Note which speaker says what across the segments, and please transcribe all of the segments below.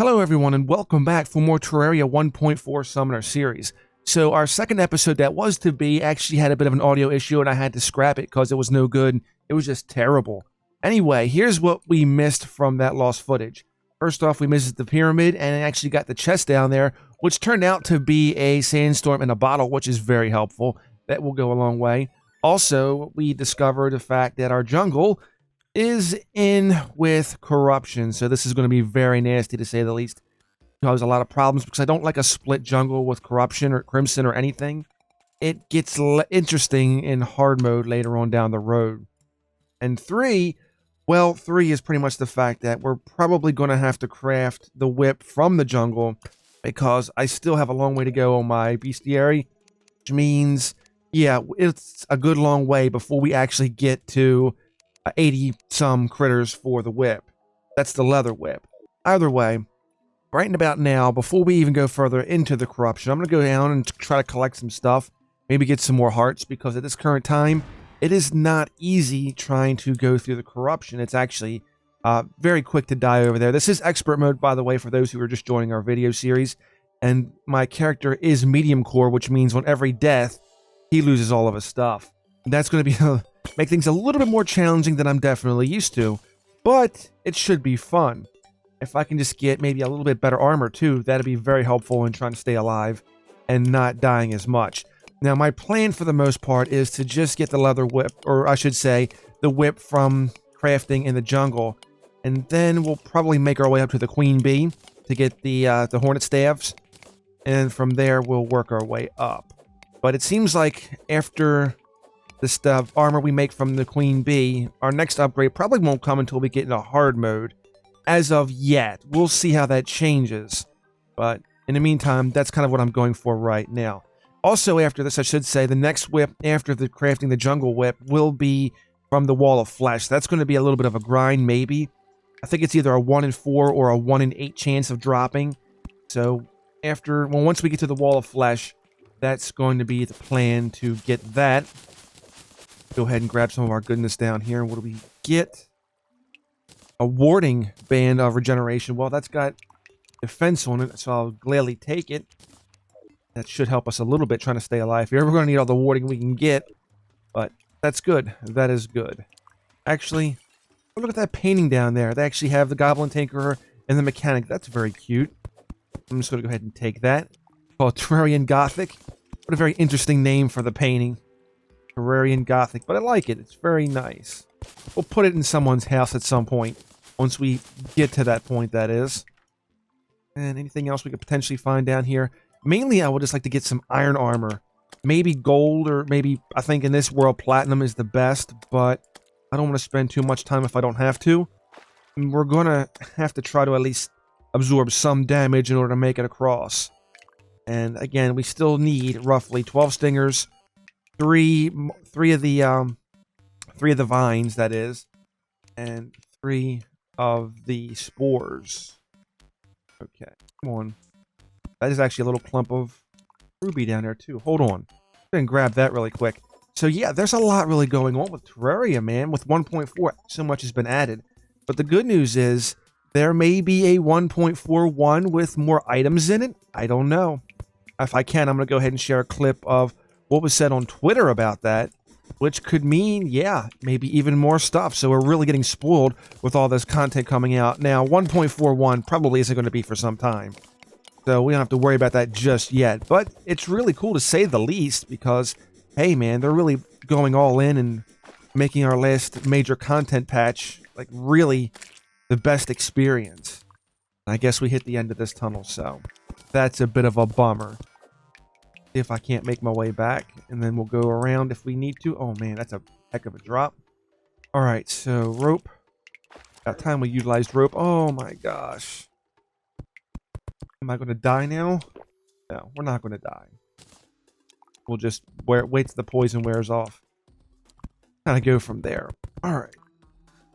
Speaker 1: Hello everyone and welcome back for more Terraria 1.4 Summoner series. So our second episode that was to be actually had a bit of an audio issue and I had to scrap it because it was no good. It was just terrible. Anyway, here's what we missed from that lost footage. First off, we missed the pyramid and actually got the chest down there, which turned out to be a sandstorm in a bottle, which is very helpful. That will go a long way. Also, we discovered the fact that our jungle is in with corruption, so this is going to be very nasty to say the least. Cause a lot of problems because I don't like a split jungle with corruption or crimson or anything. It gets interesting in hard mode later on down the road. And three is pretty much the fact that we're probably going to have to craft the whip from the jungle because I still have a long way to go on my bestiary, which means, yeah, it's a good long way before we actually get to 80 some critters for the whip. That's the leather whip. Either way, right about now, before we even go further into the corruption, I'm going to go down and try to collect some stuff, maybe get some more hearts, because at this current time, it is not easy trying to go through the corruption. It's actually very quick to die over there. This is expert mode, by the way, for those who are just joining our video series, and my character is medium core, which means on every death, he loses all of his stuff. That's going to be make things a little bit more challenging than I'm definitely used to, but it should be fun. If I can just get maybe a little bit better armor too, that'd be very helpful in trying to stay alive and not dying as much. Now, my plan for the most part is to just get the leather whip, or I should say, the whip from crafting in the jungle, and then we'll probably make our way up to the Queen Bee to get the hornet staves, and from there we'll work our way up. But it seems like after the stuff armor we make from the Queen Bee, our next upgrade probably won't come until we get into hard mode. As of yet, we'll see how that changes. But in the meantime, that's kind of what I'm going for right now. Also, after this, I should say, the next whip after the crafting the jungle whip will be from the Wall of Flesh. That's going to be a little bit of a grind, maybe. I think it's either a 1 in 4 or a 1 in 8 chance of dropping. So once we get to the Wall of Flesh, that's going to be the plan to get that. Go ahead and grab some of our goodness down here. What do we get? A warding band of regeneration. Well, that's got defense on it, so I'll gladly take it. That should help us a little bit trying to stay alive. You're ever going to need all the warding we can get, but that's good. That is good. Actually, look at that painting down there. They actually have the Goblin Tinkerer and the Mechanic. That's very cute. I'm just going to go ahead and take that. Called Terrarian Gothic. What a very interesting name for the painting. Terrarian Gothic, but I like it. It's very nice. We'll put it in someone's house at some point. Once we get to that point, that is. And anything else we could potentially find down here? Mainly, I would just like to get some iron armor. Maybe gold, or maybe, I think in this world, platinum is the best, but I don't want to spend too much time if I don't have to. And we're going to have to try to at least absorb some damage in order to make it across. And again, we still need roughly 12 stingers, three of the vines, that is, and 3 of the spores. Okay, come on. That is actually a little clump of ruby down there too. Hold on. I'm gonna grab that really quick. So yeah, there's a lot really going on with Terraria, man. With 1.4, so much has been added. But the good news is there may be a 1.41 with more items in it. I don't know. If I can, I'm gonna go ahead and share a clip of what was said on Twitter about that, which could mean, yeah, maybe even more stuff. So we're really getting spoiled with all this content coming out. Now, 1.41 probably isn't going to be for some time. So we don't have to worry about that just yet. But it's really cool to say the least because, hey, man, they're really going all in and making our last major content patch, like, really the best experience. I guess we hit the end of this tunnel, so that's a bit of a bummer. If I can't make my way back, and then we'll go around if we need to. Oh man, that's a heck of a drop. All right, so rope. About time we utilized rope. Oh my gosh. Am I going to die now? No, we're not going to die. We'll just wait till the poison wears off. Kind of go from there. All right.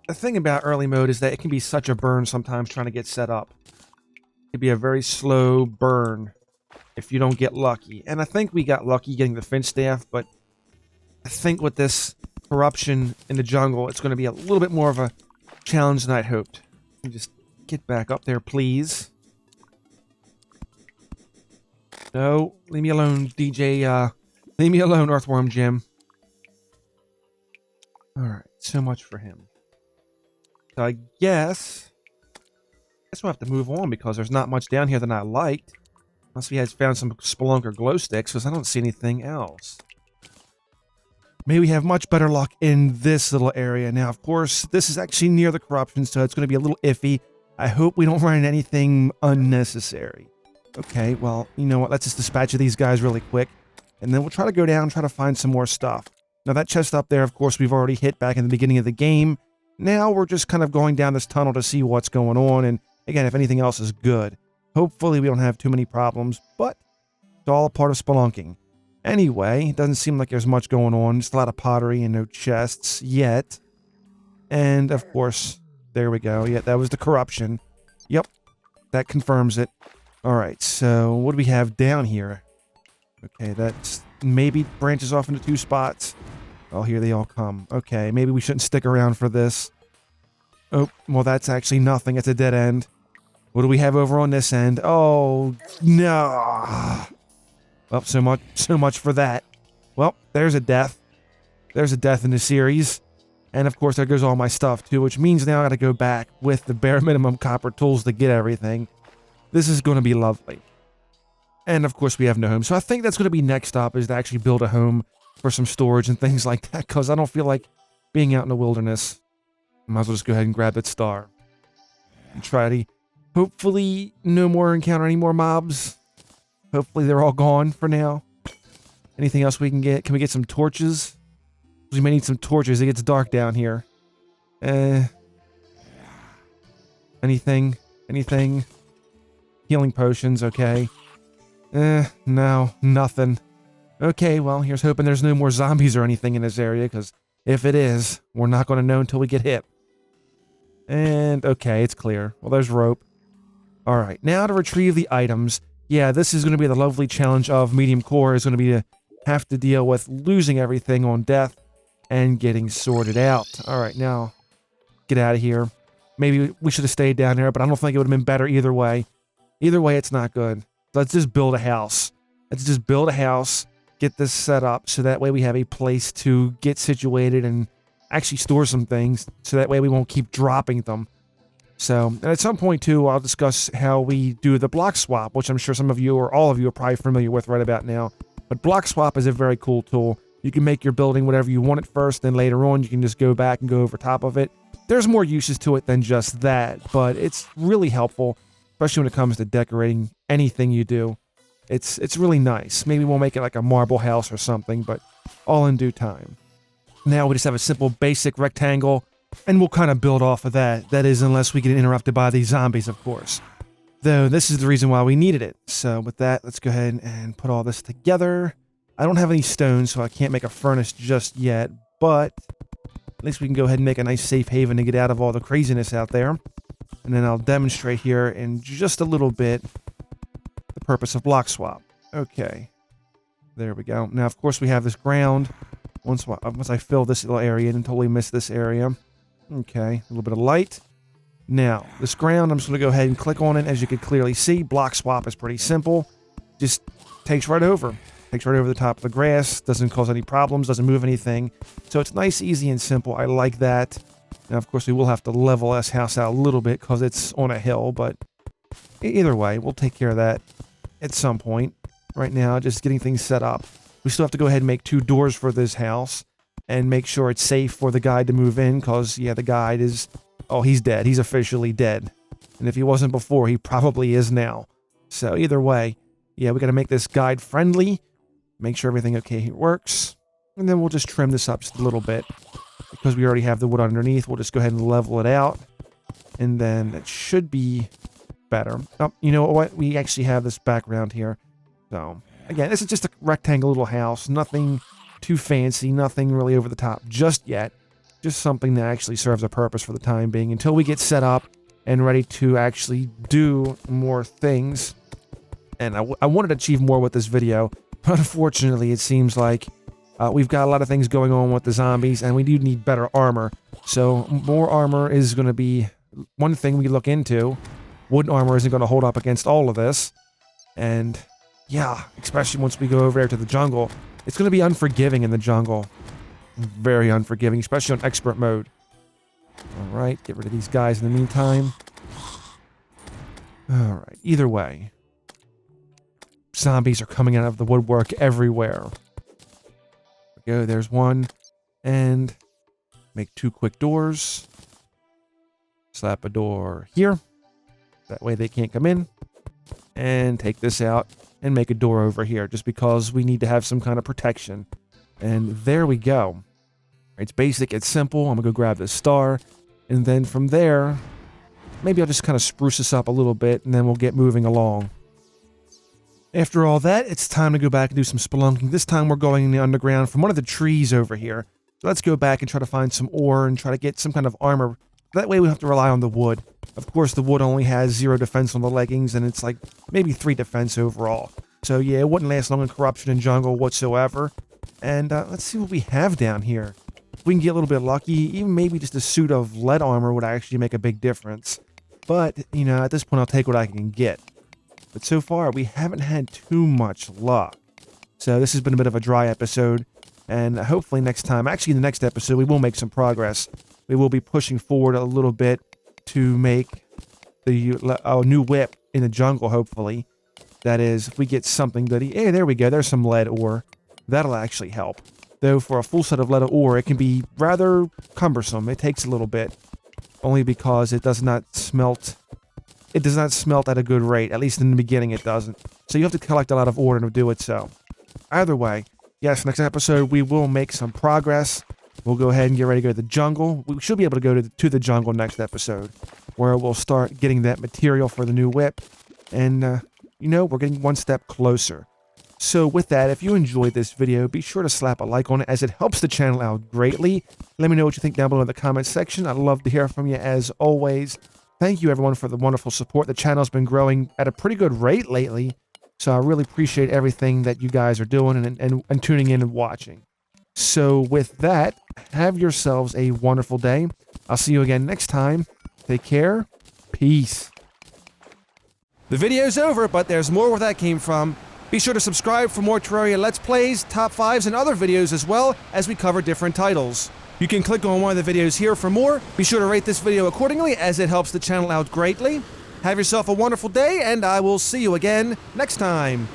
Speaker 1: The thing about early mode is that it can be such a burn sometimes trying to get set up. It can be a very slow burn if you don't get lucky. And I think we got lucky getting the Finch Staff, but I think with this corruption in the jungle, it's going to be a little bit more of a challenge than I'd hoped. Just get back up there, please. No, leave me alone, DJ. Leave me alone, Earthworm Jim. Alright, so much for him. So I guess we'll have to move on because there's not much down here that I liked. Unless we had found some Spelunker glow sticks, because I don't see anything else. Maybe we have much better luck in this little area. Now, of course, this is actually near the corruption, so it's going to be a little iffy. I hope we don't run into anything unnecessary. Okay, well, you know what? Let's just dispatch of these guys really quick. And then we'll try to go down and try to find some more stuff. Now, that chest up there, of course, we've already hit back in the beginning of the game. Now, we're just kind of going down this tunnel to see what's going on. And, again, if anything else is good. Hopefully, we don't have too many problems. But it's all a part of spelunking. Anyway, it doesn't seem like there's much going on. Just a lot of pottery and no chests yet. And, of course, there we go. Yeah, that was the corruption. Yep, that confirms it. All right, so what do we have down here? Okay, that's maybe branches off into two spots. Oh, here they all come. Okay, maybe we shouldn't stick around for this. Oh, well, that's actually nothing. It's a dead end. What do we have over on this end? Oh, no. Well, so much for that. Well, there's a death. There's a death in the series. And, of course, there goes all my stuff, too, which means now I got to go back with the bare minimum copper tools to get everything. This is going to be lovely. And, of course, we have no home. So I think that's going to be next up, is to actually build a home for some storage and things like that, because I don't feel like being out in the wilderness. Might as well just go ahead and grab that star. And try to hopefully encounter any more mobs. Hopefully they're all gone for now. Anything else we can get? Can we get some torches? We may need some torches. It gets dark down here. Anything? Anything? Healing potions, okay. No, nothing. Okay, well, here's hoping there's no more zombies or anything in this area, because if it is, we're not going to know until we get hit. And, okay, it's clear. Well, there's rope. Alright, now to retrieve the items. Yeah, this is going to be the lovely challenge of medium core, is going to be to have to deal with losing everything on death and getting sorted out. Alright, now, get out of here. Maybe we should have stayed down there, but I don't think it would have been better either way. Either way, it's not good. Let's just build a house. Let's just build a house, get this set up, so that way we have a place to get situated and actually store some things, so that way we won't keep dropping them. So, and at some point, too, I'll discuss how we do the block swap, which I'm sure some of you or all of you are probably familiar with right about now. But block swap is a very cool tool. You can make your building whatever you want at first, then later on you can just go back and go over top of it. There's more uses to it than just that, but it's really helpful, especially when it comes to decorating anything you do. It's really nice. Maybe we'll make it like a marble house or something, but all in due time. Now we just have a simple basic rectangle, and we'll kind of build off of that. That is, unless we get interrupted by these zombies, of course. Though, this is the reason why we needed it. So, with that, let's go ahead and put all this together. I don't have any stone, so I can't make a furnace just yet. But, at least we can go ahead and make a nice safe haven to get out of all the craziness out there. And then I'll demonstrate here in just a little bit the purpose of block swap. Okay. There we go. Now, of course, we have this ground. Once I fill this little area and totally miss this area. Okay, a little bit of light. Now, this ground, I'm just going to go ahead and click on it. As you can clearly see, block swap is pretty simple. Just takes right over. Takes right over the top of the grass. Doesn't cause any problems. Doesn't move anything. So it's nice, easy, and simple. I like that. Now, of course, we will have to level this house out a little bit because it's on a hill. But either way, we'll take care of that at some point. Right now, just getting things set up. We still have to go ahead and make 2 doors for this house. And make sure it's safe for the guide to move in, because, yeah, the guide is... Oh, he's dead. He's officially dead. And if he wasn't before, he probably is now. So, either way, yeah, we got to make this guide friendly. Make sure everything okay works. And then we'll just trim this up just a little bit. Because we already have the wood underneath, we'll just go ahead and level it out. And then it should be better. Oh, you know what? We actually have this background here. So, again, this is just a rectangle little house. Nothing too fancy, nothing really over the top just yet. Just something that actually serves a purpose for the time being until we get set up and ready to actually do more things. And I wanted to achieve more with this video, but unfortunately it seems like we've got a lot of things going on with the zombies, and we do need better armor. So more armor is going to be one thing we look into. Wooden armor isn't going to hold up against all of this. And Yeah, especially once we go over there to the jungle. It's going to be unforgiving in the jungle. Very unforgiving, especially on expert mode. Alright, get rid of these guys in the meantime. Alright, either way. Zombies are coming out of the woodwork everywhere. There we go, there's one. And make 2 quick doors. Slap a door here. That way they can't come in. And take this out and make a door over here just because we need to have some kind of protection. And there we go. It's basic, it's simple. I'm going to go grab this star. And then from there, maybe I'll just kind of spruce this up a little bit and then we'll get moving along. After all that, it's time to go back and do some spelunking. This time we're going in the underground from one of the trees over here. So let's go back and try to find some ore and try to get some kind of armor. That way we don't have to rely on the wood. Of course, the wood only has 0 defense on the leggings, and it's like maybe 3 defense overall. So yeah, it wouldn't last long in corruption and jungle whatsoever. And let's see what we have down here. If we can get a little bit lucky, even maybe just a suit of lead armor would actually make a big difference. But, you know, at this point I'll take what I can get. But so far, we haven't had too much luck. So this has been a bit of a dry episode. And hopefully next time, actually in the next episode, we will make some progress. We will be pushing forward a little bit to make the new whip in the jungle, hopefully. That is, if we get something good. Hey, there we go. There's some lead ore. That'll actually help. Though for a full set of lead ore, it can be rather cumbersome. It takes a little bit. Only because it does not smelt. It does not smelt at a good rate. At least in the beginning it doesn't. So you have to collect a lot of ore to do it so. Either way, yes, next episode we will make some progress. We'll go ahead and get ready to go to the jungle. We should be able to go to the jungle next episode, where we'll start getting that material for the new whip. And, you know, we're getting one step closer. So with that, if you enjoyed this video, be sure to slap a like on it as it helps the channel out greatly. Let me know what you think down below in the comments section. I'd love to hear from you as always. Thank you everyone for the wonderful support. The channel's been growing at a pretty good rate lately. So I really appreciate everything that you guys are doing and tuning in and watching. So with that, have yourselves a wonderful day. I'll see you again next time. Take care. Peace. The video's over, but there's more where that came from. Be sure to subscribe for more Terraria Let's Plays, Top 5s, and other videos as well as we cover different titles. You can click on one of the videos here for more. Be sure to rate this video accordingly as it helps the channel out greatly. Have yourself a wonderful day, and I will see you again next time.